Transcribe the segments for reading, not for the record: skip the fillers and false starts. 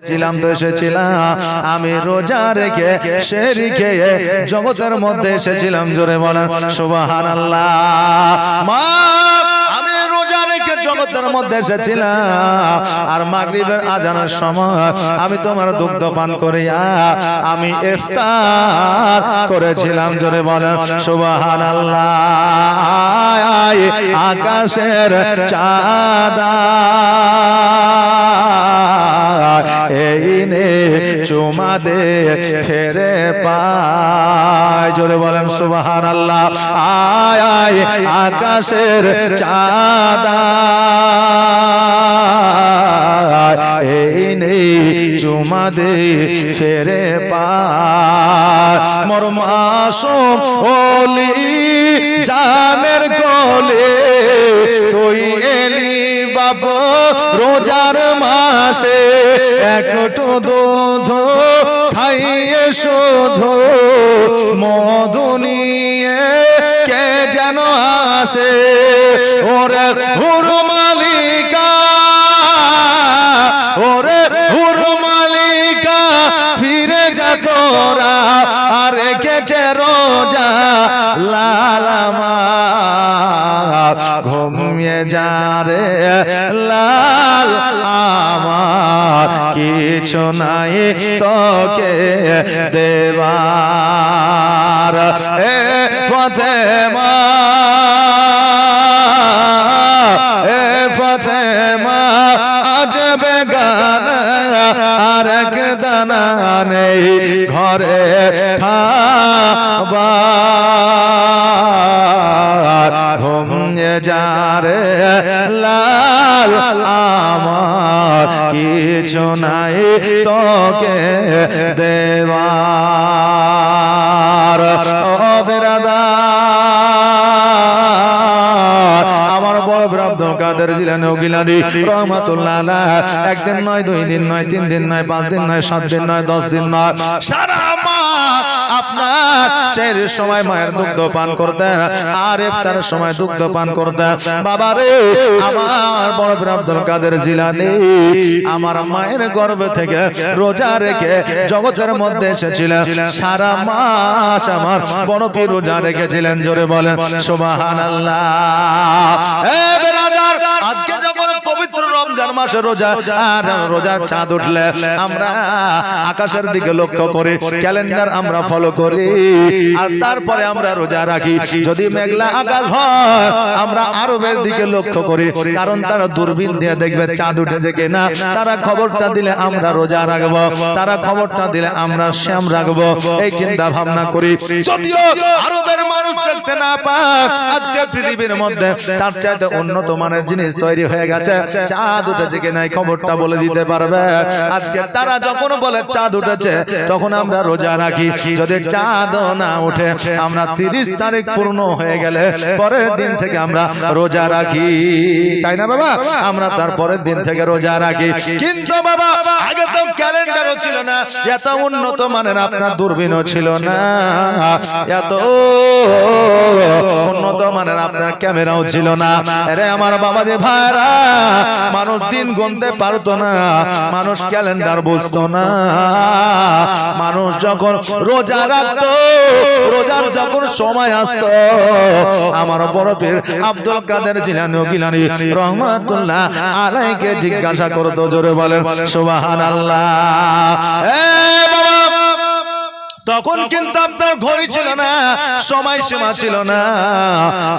ছিলাম তো এসেছিলাম আমি রোজা রেখে সেহরি খেয়ে জগতের মধ্যে এসেছিলাম জোরে বলেন সুবহানাল্লাহ মা আমি রোজা রেখে জগতের মধ্যে এসেছিলাম আর মাগরিবের আজানের সময় আমি তোমার দুগ্ধ পান করিয়া আমি ইফতার করেছিলাম জোরে বলেন সুবহানাল্লাহ আকাশের চাঁদা এই নে চুমা দে ফেরে পায় জোরে বলেন সুবহানাল্লাহ আয় আয় আকাশের চাঁদা এই নে চুমা দে ফেরে পায় মোর মাসুম ওলি জানের কোলে তুই এলি বাবা রোজার মাসে একটু দুধ খাইয়ে শুধু মধু নিয়ে কে যেন আসে ওরে হুর মালিকা ওরে হুর মালিকা ফিরে যা তোরা আর রেখেছে রোজা লালামা ঘুমিয়ে যা রে লাল আমার কিছু নাই তোকে দেবার এ ফাতেমা এ ফাতেমা আজ বেগানা আর এক দানা নেই ঘরে খাবার ঘুমিয়ে যা রে লাল আমার কিছু নাই তোকে দেবার ও বিরাদার আমার বড় আব্দুল কাদের জিলানী গিলানী রহমাতুল্লাহ আলাইহি একদিন নয় দুই দিন নয় তিন দিন নয় পাঁচ দিন নয় সাত দিন নয় 10 দিন নয় সারা মাস আপনার সেই সময় মায়ের দুগ্ধ পান করতেন আর ইফতারের সময় দুগ্ধ পান করতেন বাবা রে আমার বড় আব্দুল কাদের জিলানী আমার মায়ের গর্ভ থেকে রোজা রেখে জগতের মধ্যে এসেছিলেন সারা মাস আমার বড় পীর রোজা রেখেছিলেন জোরে বলেন সুবহানাল্লাহ এ বেরাদার আজকে যখন পবিত্র রমজান মাসে রোজা আর রোজার চাঁদ উঠলে আমরা আকাশের দিকে লক্ষ্য করি ক্যালেন্ডার আমরা ফলো করি আর তারপরে আমরা রোজা রাখি যদি মেঘলা আকাশ হয় আমরা আরবের দিকে লক্ষ্য করি কারণ তারা দূরবীন দিয়ে দেখবে চাঁদ উঠেছে কিনা তারা খবরটা দিলে আমরা রোজা রাখবো তারা খবরটা দিলে আমরা শ্যাম রাখবো এই চিন্তা ভাবনা করি যদিও আরবের মানুষ দেখতে না পায় আজকে পৃথিবীর মধ্যে তার চাইতে উন্নত মানের জিনিস তৈরি হয়ে গেছে চাঁদ উঠেছে কিনা এই খবরটা বলে দিতে পারবে আজকে তারা যখন বলে চাঁদ উঠেছে তখন আমরা রোজা রাখি যদি চাঁদ না উঠে আমরা 30 তারিখ পূর্ণ হয়ে গেলে পরের দিন থেকে আমরা রোজা রাখি তাই না বাবা আমরা তার পরের দিন থেকে রোজা রাখি কিন্তু বাবা আগে তো ক্যালেন্ডারও ছিল না এত উন্নত মানের আপনার দূরবীনও ছিল না এত উন্নত মানের আপনার ক্যামেরাও ছিল না আরে আমার বাবা যে ভাইরা মানুষ দিন গুনতে পারতো না মানুষ ক্যালেন্ডার বুঝতো না মানুষ যখন রোজা রাখতো রোজার যখন সময় আসতো আমার বড় পীর আব্দুল কাদের জিলানী গিলানী রহমাতুল্লাহ আলাইহিকে জিজ্ঞাসা করতো জোরে বলেন সুবহানাল্লাহ এ বাবা তখন কিন্তু আপনার ঘড়ি ছিল না সময় সীমা ছিল না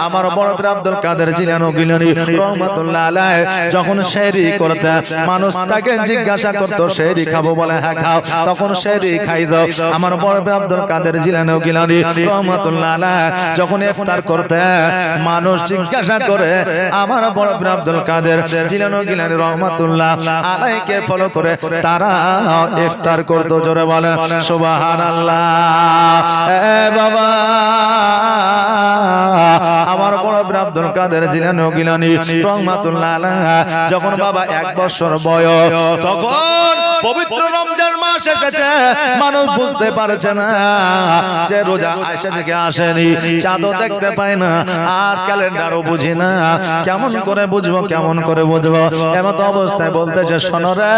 আমার বড় পীর আব্দুল কাদের জিলানী গিলানী রহমাতুল্লাহ আলাইহি যখন সেহরি করতে মানুষ তাকে জিজ্ঞাসা করত সেহরি খাবো বলে হ্যাঁ খাও তখন সেহরি খাই দাও আমার বড় পীর আব্দুল কাদের জিলানী গিলানী রহমাতুল্লাহ আলাইহি যখন ইফতার করতে মানুষ জিজ্ঞাসা করে আমার বড় পীর আব্দুল কাদের জিলানী গিলানী রহমাতুল্লাহ আলাইহিকে ফলো করে তারা ইফতার করত জোরে বলে সুবহানাল্লাহ এ বাবা আমার বড় পীর আব্দুল কাদের জিলানী ও গিলানী রহমাতুল্লাহ আলাইহি যখন বাবা 1 বছর বয়স, তখন পবিত্র রমজান মাস এসেছে, মানুষ বুঝতে পারছে না যে রোজা আয়েশা থেকে আসেনি, চাঁদও দেখতে পায় না, আর ক্যালেন্ডারও বুঝি না, কেমন করে বুঝবো, কেমন করে বুঝবো। এমত অবস্থায় বলতেছে, শোনো রে,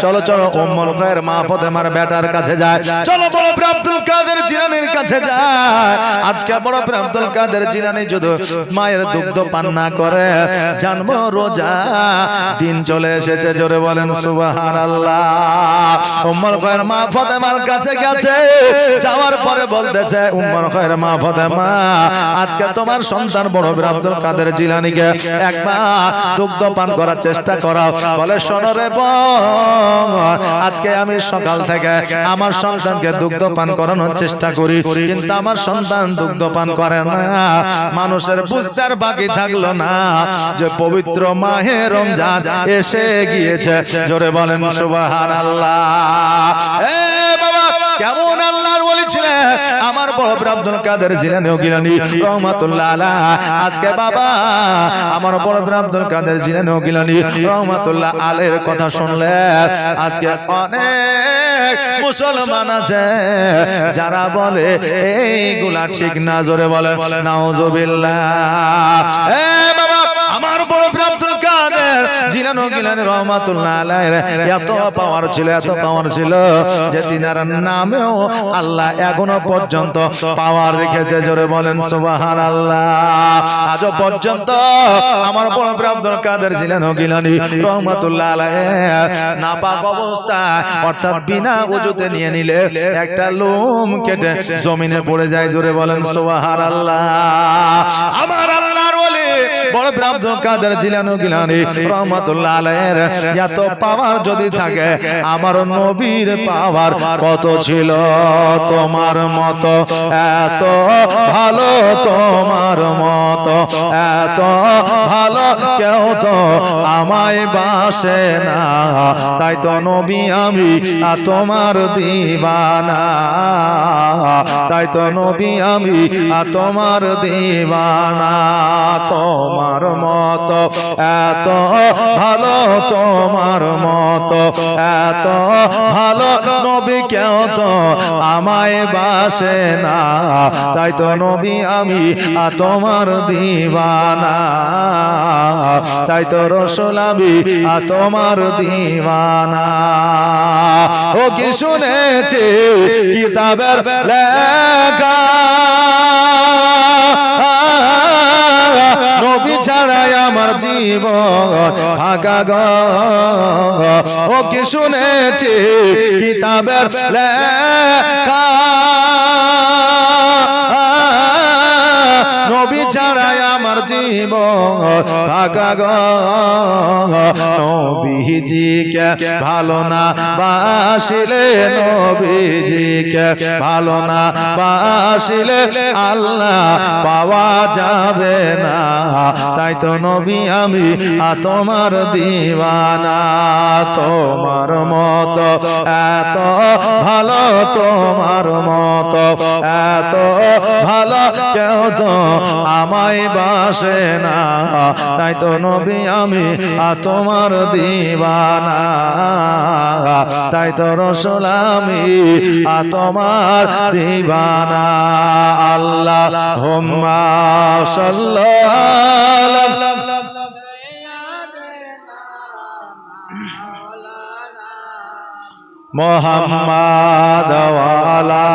চলো চলো উম্মুল খায়ের মা ফাতেমার বেটার কাছে যায়, চলো বড় পীর আব্দুল কাদের জিলানীর কাছে যায়। আজকে বড় পীর আব্দুল কাদের জিলানী যদি মায়ের দুগ্ধ পান না করে, জানবো রোজা দিন চলে এসেছে। জোরে বলেন সুবহানাল্লাহ। উম্মুল খায়ের মা ফাতেমার কাছে গেছে, যাওয়ার পরে বলতেছে, উম্মুল খায়ের মা ফাতেমা, আজকে তোমার সন্তান বড় পীর আব্দুল কাদের জিলানীকে একবার দুগ্ধ পান করার চেষ্টা করা। বলে, শোনো রে বোন, আজকে আমি সকাল থেকে আমার সন্তানকে দুগ্ধ পান করানোর চেষ্টা করি, কিন্তু আমার সন্তান দুগ্ধ পান করে না। মানুষের বুঝতে আর বাকি থাকলো না যে পবিত্র মাহে রমজান এসে গিয়েছে। জোরে বলেন সুবহানাল্লাহ। এ বাবা, কেমন আল্লাহর ওলি ছিলেন আমার বড় পীর আব্দুল কাদের জিলানী ও গিলানী রহমাতুল্লাহ আলাইহি। আজকে বাবা আমার বড় পীর আব্দুল কাদের জিলানী ও গিলানী রহমাতুল্লাহ আলাইহির কথা শুনলে আজকে অনেক মুসলমান আছে যারা বলে এইগুলা ঠিক না। জোরে বলে নাউজুবিল্লাহ। এ বাবা, আমার বড় পীর আব্দুল কাদের জিলানী ও গিলানী রহমাতুল্লাহ আলাইহির এত পাওয়ার ছিল, এত পাওয়ার ছিল যে তিনার নামেও আল্লাহ এখনো পর্যন্ত পাওয়ার রেখেছে। জোরে বলেন সুবহানাল্লাহ। আজও পর্যন্ত আমার বড় পীর আব্দুল কাদের জিলানী ও গিলানী রহমাতুল্লাহ আলাইহি নাপাক অবস্থায়, অর্থাৎ বিনা ওযুতে নিয়ে নিলে একটা লোম কেটে জমিনে পড়ে যায়। জোরে বলেন সুবহানাল্লাহ। আমার আল্লাহর ওলি বড় পীর আব্দুল কাদের জিলানী ও গিলানী রহমাতুল্লাহ আলাইহির এত পাওয়ার যদি থাকে, আমার নবীর পাওয়ার কত ছিল। তোমার মতো এত ভালো, তোমার মতো এত ভালো কেউ তো আমায় বাসে না, তাই তো নবী আমি তোমার দিওয়ানা, তাই তো নবী আমি তোমার দিওয়ানা। তোমার মতো এত ভালো, তোমার মতো এত ভালো নবী কেউ তো আমায় বাসে না, তাই তো নবী আমি তোমার দিওয়ানা, তাই তো রাসূল আমি তোমার দিওয়ানা। ও কি শুনেছি কিতাবের লেখা, নবী ছাড়াই আমার জীবন ফাঁকা গো। ও কি শুনেছি কিতাবের লেখা, নবী ছাড়াই আমার জীবন ফাঁকা গো। নবীজিকে ভালো না বাসিলে, নবীজিকে ভালো না বাসিলে আল্লাহ পাওয়া যাবে না, তাই তো নবী আমি তোমার দিওয়ানা। তোমার মতো এত ভালো, তোমার মতো এত ভালো কেউ তো আমায় বাসে না, তাই তো নবী আমি তোমার দিওয়ানা, তাই তো রাসূল আমি তোমার দিওয়ানা। আল্লাহুম্মা সাল্লি মুহাম্মাদ ওয়া আলা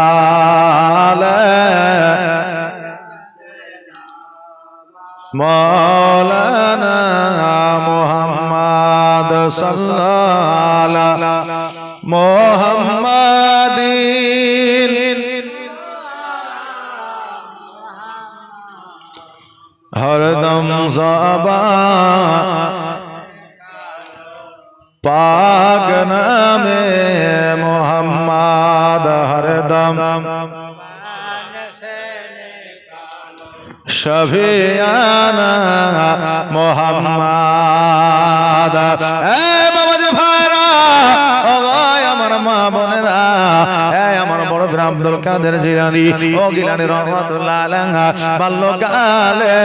মাওলানা মুহাম্মদ সাল্লাল্লাহু মুহাম্মাদিন হরদম ज़बान पाक नामे मुहम्मद हरदम शफियाना मुहम्मद। বাবাজি ভাইরা, আমার মা বোনেরা, আমার বড় গ্রাম আব্দুল কাদের জিলানী ও গিলানী রহমাতুল্লাহ আলাইহি বাল্যকালে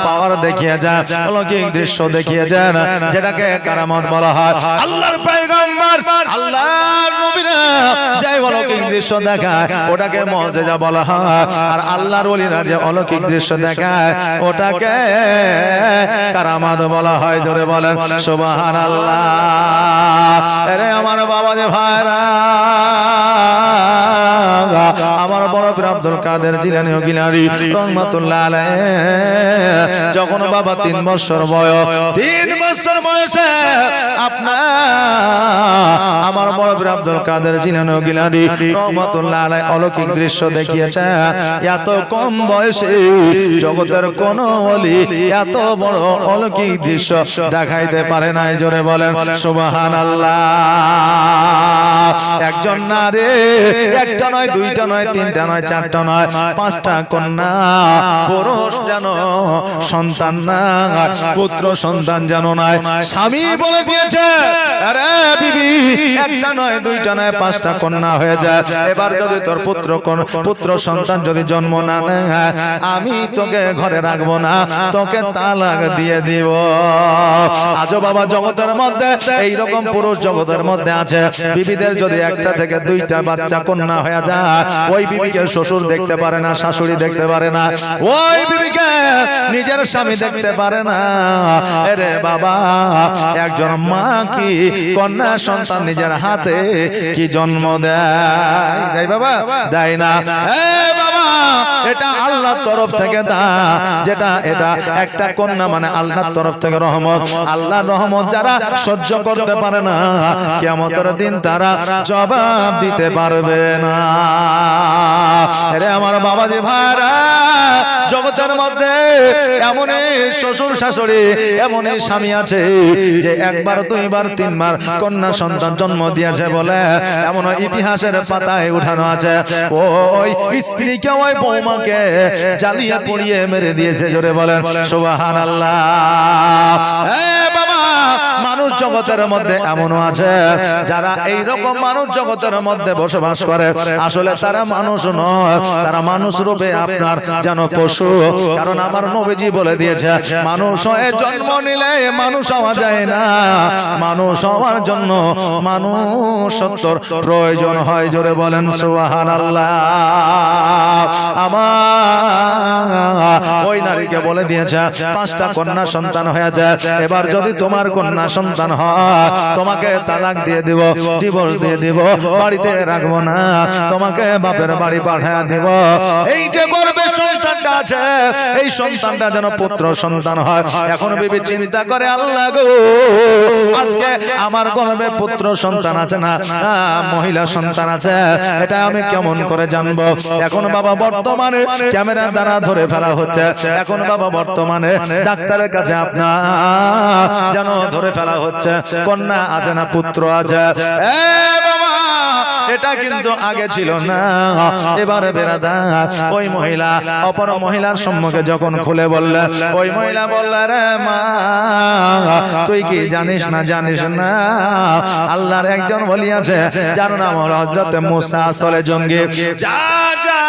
পাওয়ার দেখিয়ে যান, অলৌকিক দৃশ্য দেখিয়ে যান, যেটাকে কারামত বলা হয়। আল্লাহর পয়গম্বর আল্লাহর নবীরা যে অলৌকিক দৃশ্য দেখায় ওটাকে মুজিজা বলা হয়, আর আল্লাহর ওলিরা যে অলৌকিক দৃশ্য দেখায় ওটাকে কারামত বলা হয়। জোরে বলেন সুবহানাল্লাহ। আরে আমার বাবা যে ভাইরা, আমার বড় পীর আব্দুল কাদের জিলানী ও গিলানী রহমাতুল্লাহ আলাইহি যখন বাবা 3 বছর বয়সে আপনার আমার বড় পীর আব্দুল কাদের জিলানী ও গিলানী রহমাতুল্লাহ আলাইহি অলৌকিক দৃশ্য দেখিয়েছে। এত কম বয়সে জগতের কোন ওলি এত বড় অলৌকিক দৃশ্য দেখাইতে পারে নাই। জোরে বলেন সুবহানাল্লাহ। একজন নারী, একটা নয়, দুইটা নয়, তিনটা নয়, চারটা নয়, 5টা কন্যা, পুরুষ যেন সন্তান না, পুত্র সন্তান যেন নাই। স্বামী বলে দিয়েছে, আরে বিবি, একটা নয়, দুইটা নয়, 5টা কন্যা হয়ে যায়, এবার যদি তোর পুত্র সন্তান যদি জন্ম না নেয় আমি তোকে ঘরে রাখবো না, তোকে তালাক দিয়ে দিব। আজও বাবা জগতের মধ্যে এইরকম পুরুষ জগতের মধ্যে আছে, বিবিদের যদি একটা থেকে 2টা বাচ্চা কন্যা হয়ে যায় ওই বিবিকে শ্বশুর দেখতে পারে না, শাশুড়ি দেখতে পারে না, ওই বিবিকে নিজের স্বামী দেখতে পারে না। আরে বাবা, একজন মা কি কন্যা সন্তান নিজের হাতে কি জন্ম দেয়? দেয় বাবা? দেয় না। বাবা, এটা আল্লাহর তরফ থেকে দান, যেটা এটা একটা কন্যা মানে আল্লাহর তরফ থেকে রহমত। আল্লাহর রহমত যারা সহ্য করতে পারে না কিয়ামতের দিন তারা জবাব দিতে পারবে না। আরে আমার বাবাজি ভাইরা, জগতের মধ্যে এমনই শ্বশুর শাশুড়ি, এমনই স্বামী আছে যে 1বার 2বার 3বার কন্যা সন্তান জন্ম দিয়েছে বলে এমন ইতিহাসের পাতায় উঠানো আছে। ওই স্ত্রীকে ওই বৌমাকে জ্বালিয়ে পুড়িয়ে মেরে দিয়েছে। জোরে বলেন সুবহানাল্লাহ। বাবা, মানুষ জগতের মধ্যে এমনও আছে যারা এইরকম মানুষ জগতের মধ্যে বসবাস করে, আসলে তারা মানুষ নয়, তারা মানুষ রূপে আপনার যেন পশু। কারণ আমার নবীজি বলে দিয়েছে, মানুষ হয়ে জন্ম নিলে মানুষ হওয়া যায় না, মানুষ হওয়ার জন্য মানুষত্বর প্রয়োজন হয়। জোরে বলেন সুবহানাল্লাহ। আমার ওই নারীকে বলে দিয়েছে 5টা কন্যা সন্তান হয়ে যায়, এবার যদি তোমার কন্যা সন্তান হয় তোমাকে তালাক দিয়ে দিব, ডিভোর্স দিয়ে দিব, বাড়িতে রাখবো না, তোমাকে বাপের বাড়ি পাঠিয়ে দিব। এই যে গর্ভে সন্তানটা আছে এই সন্তানটা যেন পুত্র সন্তান হয়। এখন বিবি চিন্তা করে, আল্লাহ গো, আজকে আমার গর্ভে পুত্র সন্তান আছে না মহিলা সন্তান আছে, এটা আমি কেমন করে জানবো? এখন বাবা বর্তমানে ক্যামেরার দ্বারা ধরে ফেলা হচ্ছে, এখন বাবা বর্তমানে ডাক্তারের কাছে আপনার যেন ধরে ফেলা হচ্ছে কন্যা আছে না পুত্র আছে। বাবা, এটা কিন্তু আগে ছিল না। এবারে বেরাদার ওই মহিলা অপর মহিলার সম্মুখে যখন খুলে বললে, ওই মহিলা বললে, রে মা, তুই কি জানিস না আল্লাহর একজন ওলি আছে যার নাম হলো হযরত মুসা আসলে জঙ্গি। যা যা,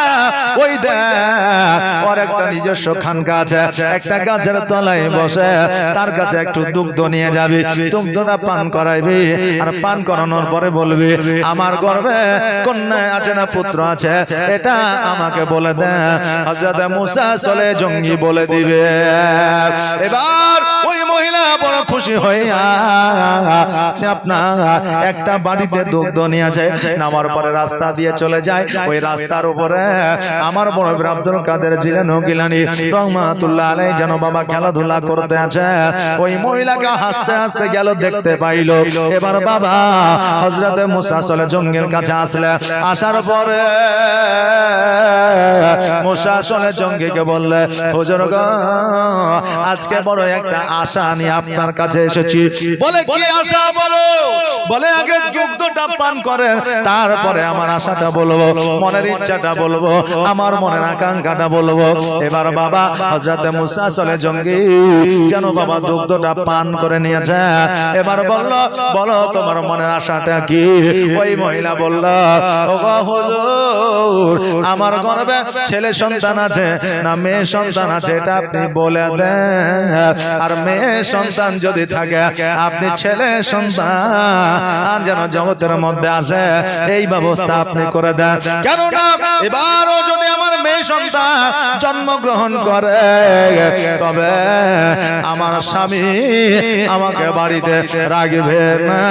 ওই দেখ ওর একটা নিজস্ব খানকা আছে, একটা গাছের তলায় বসে তার কাছে একটু দুগ্ধ নিয়ে যাবি, দুগ্ধটা পান করাইবি, আর পান করানোর পরে বলবি আমার গর্ভে কন্যা আছে না পুত্র আছে, এটা আমাকে বলে দে। হযরত মুসা আসলে জঙ্গি বলে দিবে। এবার ওই মহিলা বড় খুশি হইয়া আপনার একটা বাড়িতে দুগ্ধ নিয়ে যায়, নামার পরে রাস্তা দিয়ে চলে যায়। ওই রাস্তার উপরে আমার বড় পীর আব্দুল কাদের জিলানী গিলানী রহমাতুল্লাহ আলাইহি যেন বাবা খেলাধুলা করতে আছে। ওই মহিলাকে হাসতে হাসতে গেল, দেখতে পাইলো। এবার বাবা হযরত মুসা আসলে জঙ্গির কাছে আসলে, আসার পরে মুসা আসলে জঙ্গিকে বললে, হুজুর গো, আজকে বড় একটা আশা নিয়ে আপনার কাছে এসেছি। বলে কি আশা বলো? বলে আগে দুগ্ধটা দুগ্ধটা পান করেন, তারপরে আমার আশাটা বলবো, মনের ইচ্ছাটা বলবো, আমার মনের আকাঙ্ক্ষাটা বলবো। এবার বাবা হযরত মুসা চলে জঙ্গি কেন বাবা দুগ্ধটা পান করে নিয়েছে। এবার বলো তোমার মনের আশাটা কি? ওই মহিলা বলল, ওগো হুজুর, আমার গর্ভে ছেলে সন্তান আছে না মেয়ে সন্তান আছে এটা আপনি বলে দেন, আর মেয়ে সন্তান যদি থাকে আপনি ছেলে সন্তান যেন জগতের মধ্যে আসে এই ব্যবস্থা আপনি করে দেন। কেননা এবারও যদি আমার মেয়ে সন্তান জন্মগ্রহণ করে তবে আমার স্বামী আমাকে বাড়িতে রাখবে না,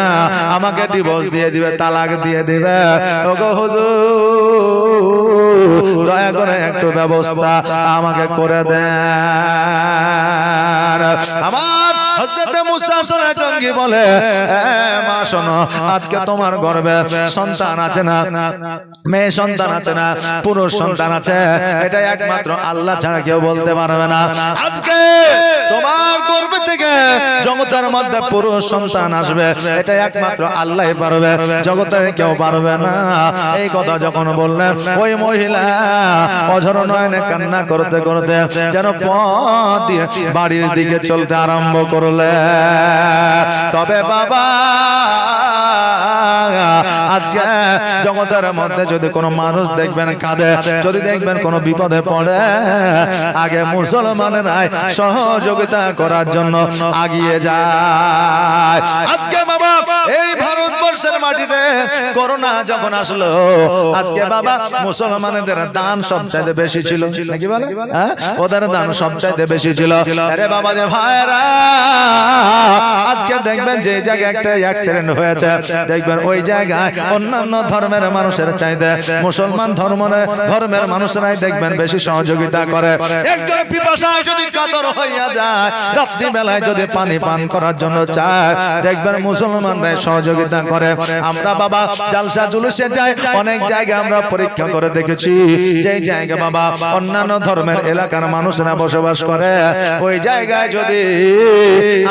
আমাকে ডিভোর্স দিয়ে দিবে, তালাক দিয়ে দিবে। ওগো হুজুর, দয়া করে একটু ব্যবস্থা আমাকে করে দেন। আমার হযরত মুসা চলে জঙ্গি বলে, মা শোনো, আজকে তোমার গর্ভে সন্তান আছে না, মেয়ে সন্তান আছে না, পুরুষ সন্তান আছে, এটা একমাত্র আল্লাহ ছাড়া কেউ বলতে পারবে না। আজকে তোমার গর্ভ থেকে জগতের মধ্যে পুরুষ সন্তান আসবে, এটা একমাত্র আল্লাহই পারবে, জগতে কেউ পারবে না। এই কথা যখন বললেন, ওই মহিলা অঝর নয়নে কান্না করতে করতে যেন পথ দিয়ে বাড়ির দিকে চলতে আরম্ভ করলে। তবে বাবা আজকে জগতের মধ্যে যদি কোনো মানুষ দেখবেন কাঁদে, যদি দেখবেন কোনো বিপদে পড়ে, আগে মুসলমানেরাই সহযোগিতা করার জন্য আগিয়ে যায়। আজকে বাবা এই ভারতবর্ষের মাটিতে করোনা যখন আসলো, আজকে বাবা মুসলমানদের দান সবচাইতে বেশি ছিল, নাকি বলে? ওদের দান সবচাইতে বেশি ছিল। আরে বাবা যে ভাইরা, আজকে দেখবেন যে জায়গায় একটা অ্যাক্সিডেন্ট হয়েছে, দেখবেন ওই জায়গায় অন্যান্য ধর্মের মানুষের চাইতে মুসলমান ধর্মের মানুষরাই দেখবেন বেশি সহযোগিতা করে। একজন পিপাসায় যদি কাতর হইয়া যায়, রাত্রি বেলায় যদি পানি পান করার জন্য চায়, দেখবেন মুসলমানরাই সহযোগিতা করে। আমরা বাবা জালসা জুলুসে যাই, অনেক জায়গায় আমরা পরীক্ষা করে দেখেছি, যে জায়গা বাবা অন্যান্য ধর্মের এলাকার মানুষরা বসবাস করে, ওই জায়গায় যদি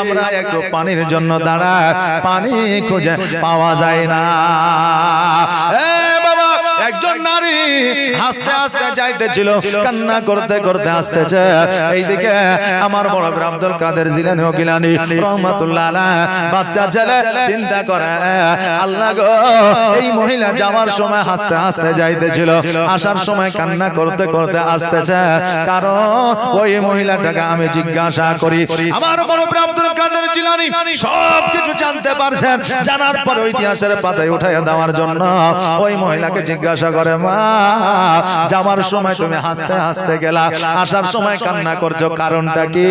আমরা একটু পানির জন্য দাঁড়াই, পানি খুঁজে পাওয়া যায় না। বাবা একজন নারী হাসতে হাসতে যাইতেছিল, কান্না করতে করতে আসতেছে। এইদিকে আমার বড় বীর আব্দুল কাদের জিলানী ও গিলানী রহমাতুল্লাহ আলাইহি বাচ্চা ছেলে চিন্তা করে, আল্লাহ গো, এই মহিলা যাওয়ার সময় হাসতে হাসতে যাইতেছিল, আসার সময় কান্না করতে করতে আসতেছে, কারণ ওই মহিলাটাকে আমি জিজ্ঞাসা করি। আমার বড় বীর আব্দুল কাদের জিলানী সব কিছু জানতে পারছেন, জানার পর ইতিহাসের পাতায় উঠাইয়া দেওয়ার জন্য ওই মহিলাকে জিজ্ঞাসা করে, মা যাওয়ার সময় তুমি হাসতে হাসতে গেলা, আসার সময় কান্না করছো, কারণটা কি?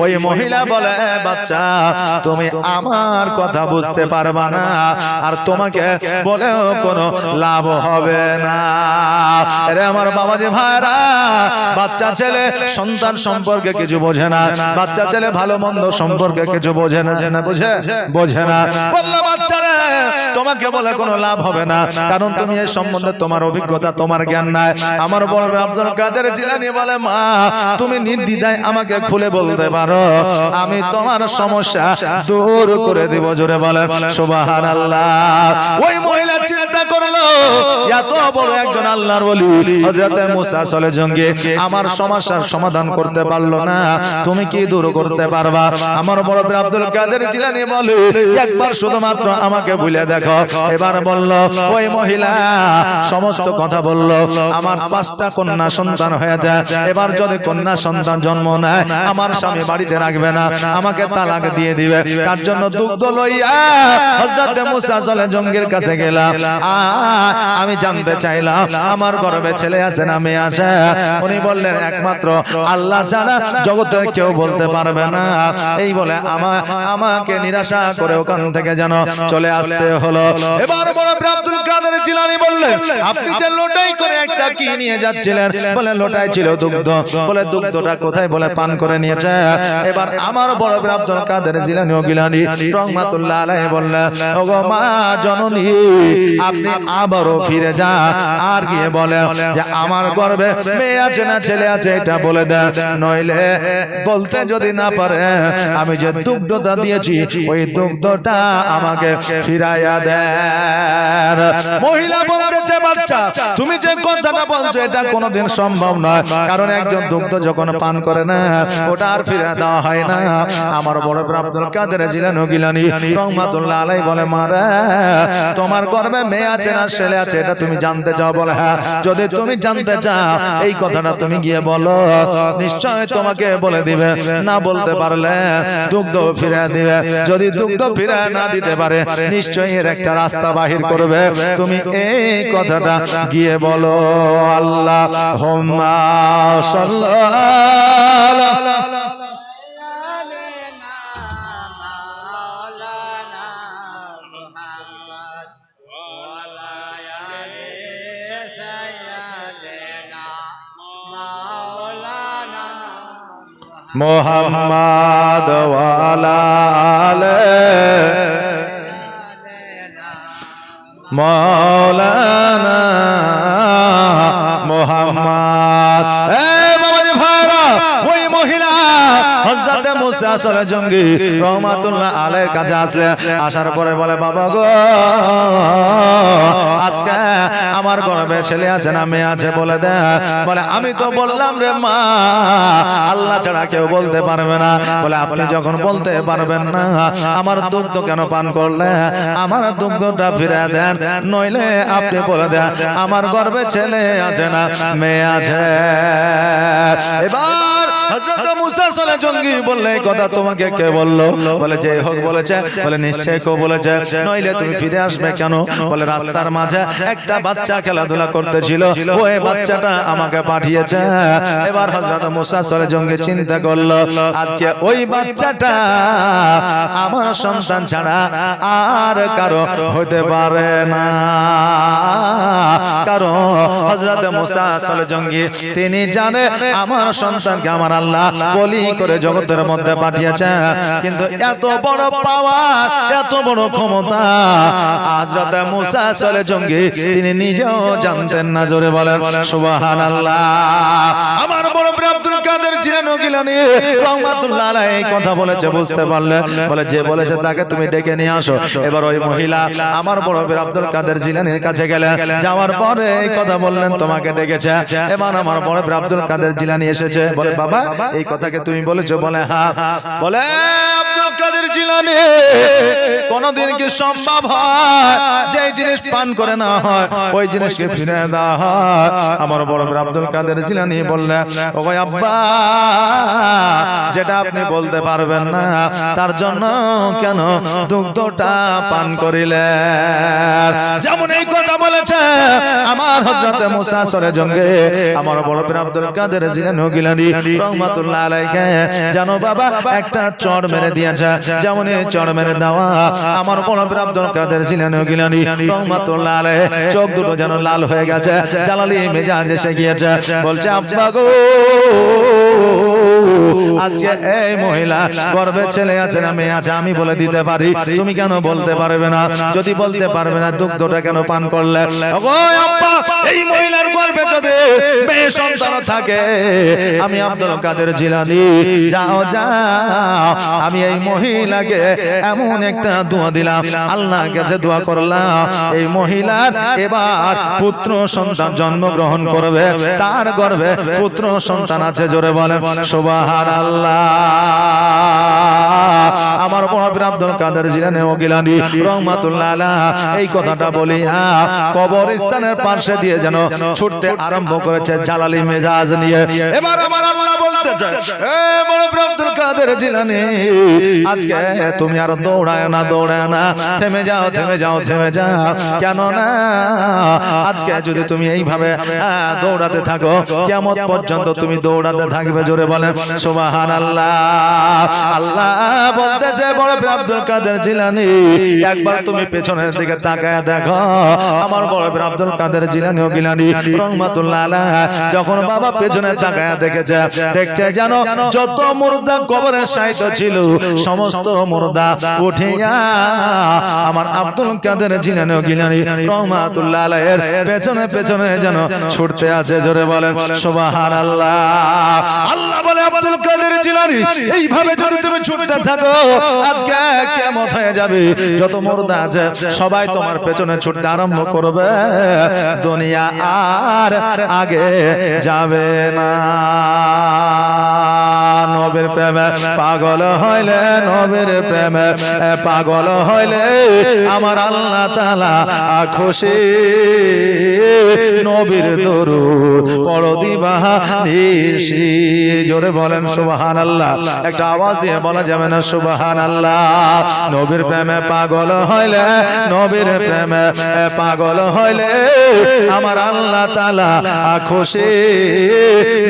ওই মহিলা বলে, বাচ্চা তুমি আমার কথা বুঝতে পারবা না, আর তোমাকে বলেও কোনো লাভ হবে না। আরে আমার বাবাজি ভাইরা, বাচ্চা ছেলে সন্তান সম্পর্কে কিছু বোঝে না, বাচ্চা ছেলে ভালো মন্দ সম্পর্কে কিছু বোঝে না, বোঝে না। বললো, বাচ্চারা তোমাকে বলে কোনো লাভ হবে না, কারণ তুমি এই সম্বন্ধে তোমার অভিজ্ঞতা, তোমার জ্ঞান নাই। আমার বড় আব্দুল কাদের জিলানী বলে, মা তুমি নির্দ্বিধায় আমাকে খুলে বলতে পারো, আমি তোমার সমস্যা দূর করে দিব। জোরে বলেন সুবহানাল্লাহ। ওই মহিলা চিন্তা করলো, এত বড় একজন আল্লাহর ওলি হযরত মুসা চলে জঙ্গি আমার সমস্যার সমাধান করতে পারলো না, তুমি কি দূর করতে পারবা? আমার বড় বীর আব্দুল কাদের জিলানী বলে, একবার শুধুমাত্র আমাকে ভুলে দেখো। এবার বলল ওই মহিলা সমস্ত কথা বলল, আমার 5টা কন্যা সন্তান হয়ে যায়, এবার যদি কন্যা সন্তান জন্ম নেয় আমার স্বামী বাড়িতে রাখবে না, আমাকে তালাক দিয়ে দিবে। তার জন্য দুগ্ধ লইয়া হযরত মুসা চলে জঙ্গির কাছে গেলাম, আমি জানতে চাইলাম আমার গর্ভে ছেলে আছে না মেয়ে আছে? উনি বললেন, একমাত্র আল্লাহ ছাড়া জগতের কেউ বলতে পারবে না। এই বলে আমাকে নিরাশা করে ওখান থেকে যেন চলে আসতে হলো। এবার বড় আব্দুল কাদের জিলানী বললেন, আপনি যে লোটাই করে একটা কি নিয়ে যাচ্ছিলেন? বলে লোটাই ছিল দুগ্ধ। বলে দুগ্ধটা কোথায়? বলে পান করে নিয়েছে। এবার আমার বড় আব্দুল কাদের জিলানী ও গিলানী রহমাতুল্লাহ আলাইহি বললেন, ওগো মা জননী, আপনি আবারও ফিরে যা আর গিয়ে বলে যে আমার গর্ভে মেয়ে আছে না ছেলে আছে এটা বলে দে, নইলে বলতে যদি না পারে আমি যে দুগ্ধটা দিয়েছি ওই দুগ্ধটা আমাকে ফিরাইয়া দেন। মহিলা বলতেছে বাচ্চা তুমি যে কথাটা বলছো এটা কোনোদিন সম্ভব নয়, কারণ একজন দুগ্ধ যখন পান করে না ওটা আর ফিরে দেওয়া হয় না। আমার বড় আব্দুল কাদের জিলানী গিলানী রহমাতুল্লাহ আলাইহি বলে মারা তোমার গর্ভে মেয়ে আছে না ছেলে আছে এটা তুমি জানতে চাও? বলে হ্যাঁ। যদি তুমি জানতে চাও এই কথাটা তুমি গিয়ে বলো, নিশ্চয় তোমাকে বলে দিবে, না বলতে পারলে দুগ্ধ ফিরে দিবে। যদি দুগ্ধ ফিরে না দিতে পারে নিশ্চয়ই এর একটা রাস্তা বাহির করবে, তুমি এই কথাটা গিয়ে বলো। আল্লাহুম্মা সাল্লাল্লাহু মুহাম্মাদ ওয়া আলা আলি মাওলানা মুহাম্মদ। এই বাবাজি ভাইরা, ওই মহিলা হযরত মুসা আসলে জঙ্গি রহমাতুল্লাহ আলাইহির কাছে আসলে, আসার পরে বলে বাবা গো আজকে আমার গর্ভে ছেলে আছে না মেয়ে আছে বলে দে। বলে আমি তো বললাম রে মা আল্লাহ ছাড়া কেউ বলতে পারবে না। বলে আপনি যখন বলতে পারবেন না আমার দুগ্ধ কেন পান করলে? আমার দুগ্ধটা ফিরে দেন, নইলে আপনি বলে দেন আমার গর্ভে ছেলে আছে না মেয়ে আছে। এবার হযরত মুসা সালে জঙ্গি বললে এই কথা তোমাকে কে বললো? বলে যে হোক বলেছে। বলে নিশ্চয় কেউ বলেছে, নইলে তুমি ফিরে আসবে কেন? বলে রাস্তার মাঝে একটা বাচ্চা খেলাধুলা করতেছিল, ওই বাচ্চাটা আমাকে পাঠিয়েছে। এবার হযরত মুসা সালে জঙ্গি চিন্তা করলো আজকে ওই বাচ্চাটা আমার সন্তান ছাড়া আর কারো হতে পারে না, কারণ হযরত মুসা সালে জঙ্গি তিনি জানে আমার সন্তানকে আমার আল্লাহ বলি করে জগতের মধ্যে পাঠিয়েছে। কিন্তু এত বড় পাওয়ার এত বড় ক্ষমতা হযরত মুসা সালে জঙ্গি তিনি নিজেও জানতেন না। জোরে বলেন সুবহানাল্লাহ। আমার বড় আব্দুল কাদের জিলানী গিলানী রহমাতুল্লাহ আলাইহি এই কথা বলেছে, বুঝতে পারলে? বলে যে বলেছে তাকে তুমি ডেকে নিয়ে আসো। এবার ওই মহিলা আমার বড় আব্দুল কাদের জিলানীর কাছে গেলেন, যাওয়ার পরে এই কথা বললেন তোমাকে ডেকেছে। এবার আমার বড় আব্দুল কাদের জিলানী এসেছে। বলে বাবা এই কথাকে তুমি বলেছো? বলে হ্যাঁ। বলে আব্দুল কাদের জিলানী কোনদিন কি সম্ভব হয় যে জিনিস পান করে না হয় ওই জিনিসকে ফিরে দেওয়া হয়? আমার বড় আব্দুল কাদের জিলানী বললেন ও ভাই আব্বা যেটা আপনি বলতে পারবেন না তার জন্য কেন দুগ্ধটা পান করিলেন? যেমন এই কথা বলেছে আমার হযরত মুসা সরে জঙ্গে আমার বড় আব্দুল কাদের জিলানী গিলানী রহমাতুল্লাহ আলাইহি জানো বাবা একটা চড় মেরে দিয়েছে, যেমন এই চড় মেরে দেওয়া আমার বড় আব্দুল কাদের জিলানী গিলানী রহমাতুল্লাহ আলাইহি চোখ দুটো যেন লাল হয়ে গেছে, জালালি মেজাজ এসে গিয়েছে। বলছে আব্বা গো আজকে এই মহিলা গর্ভে ছেলে আছে না মেয়ে আছে আমি বলে দিতে পারি, তুমি কেন বলতে পারবে না? যদি বলতে পারবে না দুগ্ধটা কেন পান করলে? ওগো আব্বা এই মহিলার গর্ভে যদি মেয়ে সন্তান থাকে আমি আব্দুল কাদের জিলানী যাও যাও আমি এই মহিলাকে এমন একটা দোয়া দিলাম, আল্লাহর কাছে দোয়া করলাম এই মহিলার এবার পুত্র সন্তান জন্মগ্রহণ করবে, তার গর্ভে পুত্র সন্তান আছে। জোরে বলেন সুবহানাল্লাহ। আমার বড় আব্দুল কাদের জিলানী ও গিলানী রহমাতুল্লাহ আলাইহি এই কথাটা বলিয়া কবরস্থানের পাশে দিয়ে যেন ছুটতে আরম্ভ করেছে জালালি মেজাজ নিয়ে। এবার আমার আল্লাহ বলতেছে এ বড় আব্দুল কাদের জিলানী আজকে তুমি আর দৌড়ায় না থেমে যাও থেমে যাও থেমে যাও, কেন না আজকে যদি তুমি এইভাবে দৌড়াতে থাকো কিয়ামত পর্যন্ত তুমি দৌড়াতে থাকবে। জোরে বলেন সুবহানাল্লাহ। আল্লাহ বলতেছে বড় আব্দুল কাদের জিলানী একবার তুমি পেছনের দিকে তাকায় দেখো। আমার বড় আব্দুল কাদের জিলানী ও গিলানী রহমাতুল্লাহ আলাইহি যখন বাবা পেছনে তাকায় দেখেছে দেখতে জানো যত মুর্দা কবরে শায়িত ছিল সমস্ত মুর্দা উঠিয়া আমার আব্দুল কাদের জিলানী গিলানী রহমাতুল্লাহ আলাইহির পেছনে পেছনে যেন ছুটতে আছে। জোরে বলেন সুবহানাল্লাহ। আল্লাহ বলে আব্দুল কাদের জিলানী এইভাবে যদি তুমি ছুটতে থাকো আজকে কিয়ামত হয়ে যাবে, যত মুর্দা আছে সবাই তোমার পেছনে ছুটতে আরম্ভ করবে, দুনিয়া আর আগে যাবে না। নবীর প্রেমে পাগল হইলে, নবীর প্রেমে পাগল হইলে আমার আল্লাহ তাআলা খুশি। নবীর দরুদ পড়ো দিবানিশি। জোরে বলেন সুবহানাল্লাহ। একটা আওয়াজ দিয়ে বলা যাবে না সুবহানাল্লাহ? নবীর প্রেমে পাগল হইলে, নবীর প্রেমে পাগল হইলে আমার আল্লাহ তাআলা খুশি।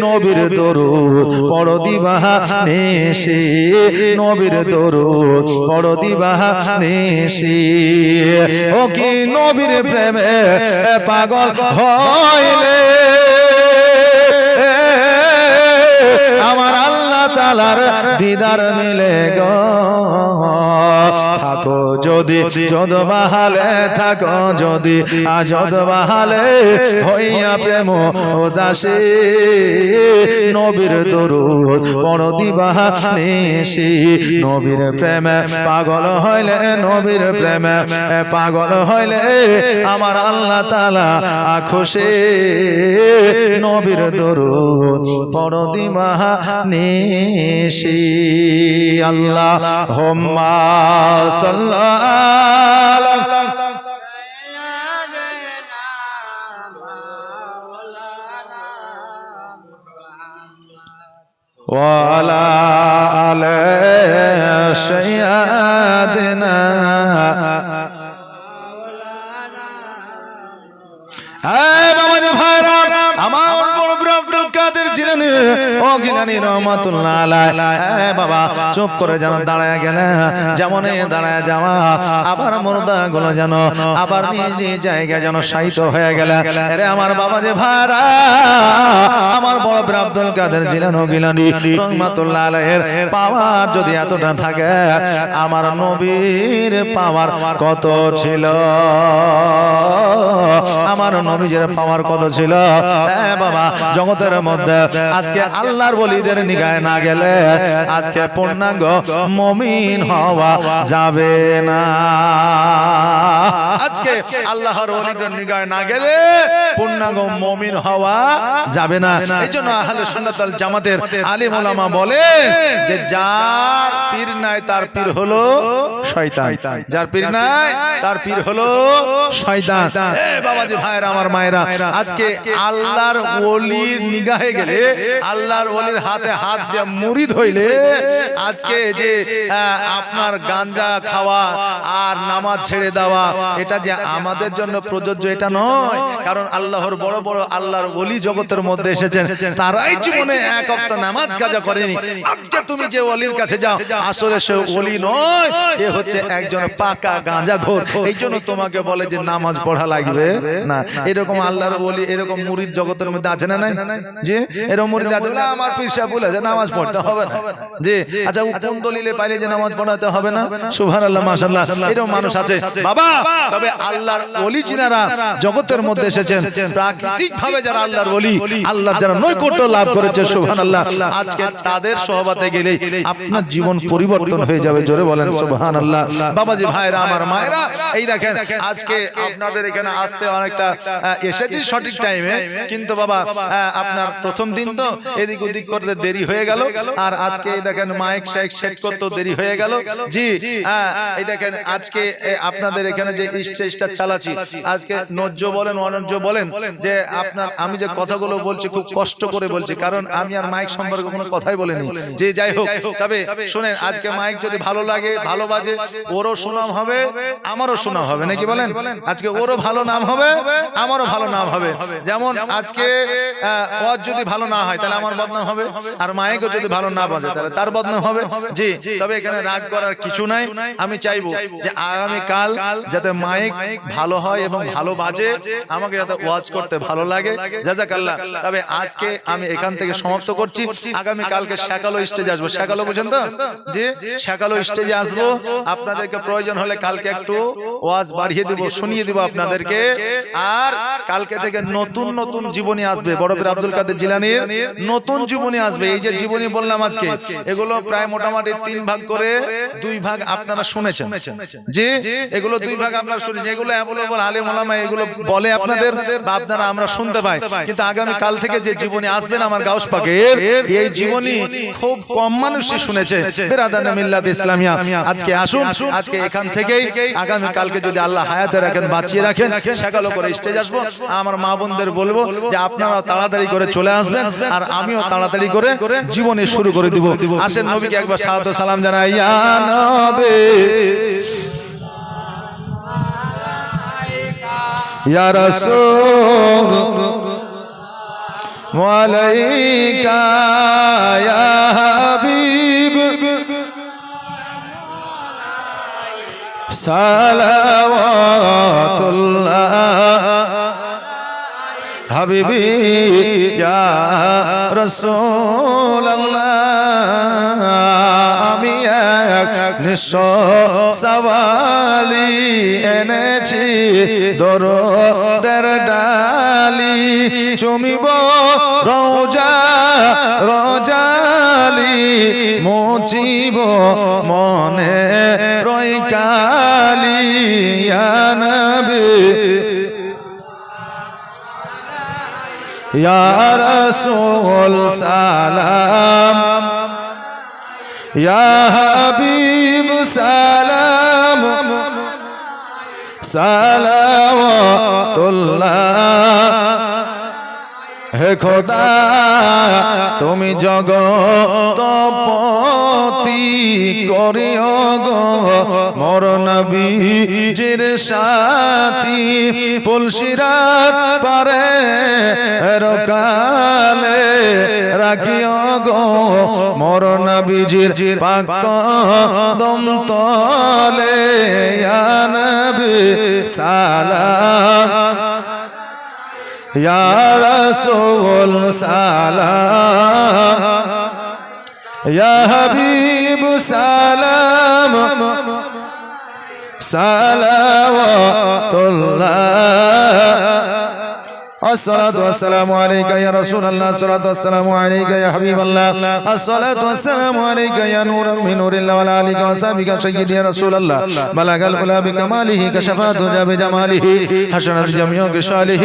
নবীর দরুদ পড়ো দিবানিশি, নবীর দরুদ পড়ো দিবানিশি। ও কি নবীর প্রেমে পাগল হইলে আমার আল্লাহ তাআলার দিদার মিলে গো। থাকো যদি যদ বাহালে, থাকো যদি আজদ বাহালে হইয়া প্রেম উদাসী। নবীর দরুদ পড়ো দিবানিশি। নবীর প্রেমে পাগল হইলে, নবীর প্রেমে পাগল হইলে আমার আল্লাহ তাআলা খুশি। নবীর দরুদ পড়ো দিবানিশি। আল্লাহুম্মা সাল্লি ওয়ালা আলে সাইয়্যিদিনা। বাবাজি ভাইরা আমার বড় বড় আব্দুল কাদের জিলানী ও গিলানী রহমাতুল্লাহ আলাইহি। বাবা চুপ করে যেন দাঁড়ায় গেলে, যেমন দাঁড়ায় যাওয়া আবার মুর্দা গুলো যেন আবার নিজ নিজ জায়গায় যেন শায়িত হয়ে গেলে। আরে আমার বাবাজি ভাইরা আমার বড় বড় আব্দুল কাদের জিলানী ও গিলানী রহমাতুল্লাহ আলাইহির পাওয়ার যদি এতটা থাকে, আমার নবীর পাওয়ার কত ছিল, আমার নবীর পাওয়ার কত ছিল। বাবা জগতের মধ্যে আজকে আল্লাহর ওলিদের নিগায় না গেলে আজকে পূর্ণাঙ্গ মুমিন হওয়া যাবে না। আজকে আল্লাহর ওলিদের নিগায় না গেলে পূর্ণাঙ্গ মুমিন হওয়া যাবে না। এইজন্য আহলে সুন্নাত ওয়াল জামাতের আলিম উলামা বলে যে যার পীর নাই তার পীর হলো শয়তান, যার পীর নাই তার পীর হলো শয়তান। বাবাজি ভাইরা আমার মায়েরা, আজকে আল্লাহর ওলির নিগাহে গেলে, আল্লাহর ওলির হাতে হাত দিয়ে মুরিদ হইলে আজকে যে আপনার গাঞ্জা খাওয়া আর নামাজ ছেড়ে দেওয়া এটা যে আমাদের জন্য প্রযোজ্য এটা নয়। কারণ আল্লাহর বড় বড় আল্লাহর ওলি জগতের মধ্যে এসেছেন, তারাই জীবনে এক ওয়াক্ত নামাজ কাজা করেনি। আজকে তুমি যে ওলির কাছে যাও আসলে সে ওলি নয়, এ হচ্ছে একজন পাকা গাঁজাখোর। এই জন্য তোমাকে বলে যে নামাজ পড়া লাগবে না। এরকম আল্লাহর ওলি এরকম মুরিদ জগতের মধ্যে আছে না নাই? যে এরকম মুরিদ আছে, আমার পীর সাহেব বলে যে নামাজ পড়তে হবে না, যে আচ্ছা ও কোন দলিলে পাইলে যে নামাজ পড়াতে হবে না? সুবহানাল্লাহ মাশাআল্লাহ, এরকম মানুষ আছে বাবা। তবে আল্লাহর ওলি যিনারা জগতের মধ্যে এসেছেন, প্রাকৃতিক ভাবে যারা আল্লাহর ওলি, আল্লাহর যারা নৈকট্য লাভ করেছে সুবহানাল্লাহ, আজকে তাদের সহবতে গেলেই আপনার জীবন পরিবর্তন হয়ে যাবে। জোরে বলেন সুবহানাল্লাহ। বাবাজি ভাইরা আমার মায়েরা, এই দেখেন আজকে আপনাদের এখানে আসতে অনেকটা এসেছি সঠিক টাইমে, কিন্তু বাবা আপনার প্রথম দিন তো এদিক ওদিক করতে দেরি হয়ে গেল, আর আজকে এই দেখেন মাইক শাইক সেট করতে দেরি হয়ে গেল। জি এই দেখেন আজকে আপনাদের এখানে যে স্টেজটা চালাচ্ছি, আজকে নজ্য বলেন অনজ্য বলেন, যে আপনার আমি যে কথাগুলো বলছি খুব কষ্ট করে বলছি, কারণ আমি আর মাইক সম্পর্কে কোনো কথাই বলিনি। যে যাই হোক, তবে শুনেন আজকে মাইক যদি ভালো লাগে ভালো বাজে, ওরও সুনাম হবে আমারও সুনাম হবে, নাকি বলেন? আজকে ওরও ভালো নাম হবে আমারও ভালো নাম হবে। যেমন আজকে ওয়াজ যদি ভালো না হয় তাহলে আমার বদনাম হবে, আর মাইকও যদি ভালো না বাজে তাহলে তার বদনাম হবে। জি, তবে এখানে রাগ করার কিছু নাই। আমি চাইবো যে আগামী কাল যাতে মাইক ভালো হয় এবং ভালো বাজে, আমাকে যাতে ওয়াজ করতে ভালো লাগে। জাযাকাল্লাহ। তবে আজকে আমি এখান থেকে সমাপ্ত করছি। আগামী কালকে শাকালো স্টেজে আসবো। শাকালো বুঝেন তো? জি, শাকালো স্টেজে আসবো। আপনাদেরকে প্রয়োজন হলে কালকে একটু ওয়াজ বাড়িয়ে দিব, শুনিয়ে দিব আপনাদেরকে। আর কালকে থেকে নতুন নতুন জীবনী আসবে। বড় পীর আব্দুল কাদের জিলানীর নতুন জীবনী আসবে। এই যে জীবনী বললাম আজকে, এগুলো প্রায় মোটামুটি 3 ভাগ করে 2 ভাগ আপনারা শুনেছেন। জি, এগুলো 2 ভাগ আপনারা শুনেছেন। এগুলো অ্যাভেলেবল আলেম ওলামা এগুলো বলে আপনাদের, বা আপনারা আমরা শুনতে পাই। কিন্তু আগামী কাল থেকে যে জীবনী আসবেন আমার গাউস পাকের, এই জীবনী খুব কম মানুষই শুনেছে। বেরাদানে মিল্লাত ইসলামিয়া, আজকে আসুন, আজকে এখান থেকেই আগামী কালকে যদি আল্লাহ হায়াতে রাখেন, বাঁচিয়ে রাখেন, সেকালো করে স্টেজ আসবো। আমার মা বোনদের বলবো যে আপনারা তাড়াতাড়ি করে চলে আসবেন, আর আমিও তাড়াতাড়ি করে জীবনী শুরু করে দিব। আসেন নবীকে একবার সালাত ও সালাম জানাই। ইয়া নবী ইয়া রাসূল ওয়ালাইকা ইয়া হাবিব সালাওয়াতুল্লাহ হাবিবি ইয়া রাসূলুল্লাহ। আমি এক নিঃস্ব সওয়ালি এনেছি দরদের ডালি, চুমিব রোজা রোজালি, মুছিব মনে রই কালি। ইয়া নবী ইয়া রাসূল সালাম, ইয়া হাবিব সালাম, সালাওয়াতুল্লাহ। হে খোদা তুমি জগৎপতি করিও গো মোর নবীজির সাথী, পুলসিরাত পারে রকালে রাখিও গো মোর নবীজির পাক কদম তলে। ইয়া নবী সালাম, ইয়া রাসূল সালাম, ইয়া হাবিব সালাম, সালাওয়াতুল্লাহ। الصلاة والسلام عليك يا رسول الله، الصلاة والسلام عليك يا حبيب الله، الصلاة والسلام عليك يا نور من نور الله وعلى آلك وصحبك سيدي يا رسول الله. بلغ العلا بكماله، كشف الدجى بجماله، حسنت جميع خصاله.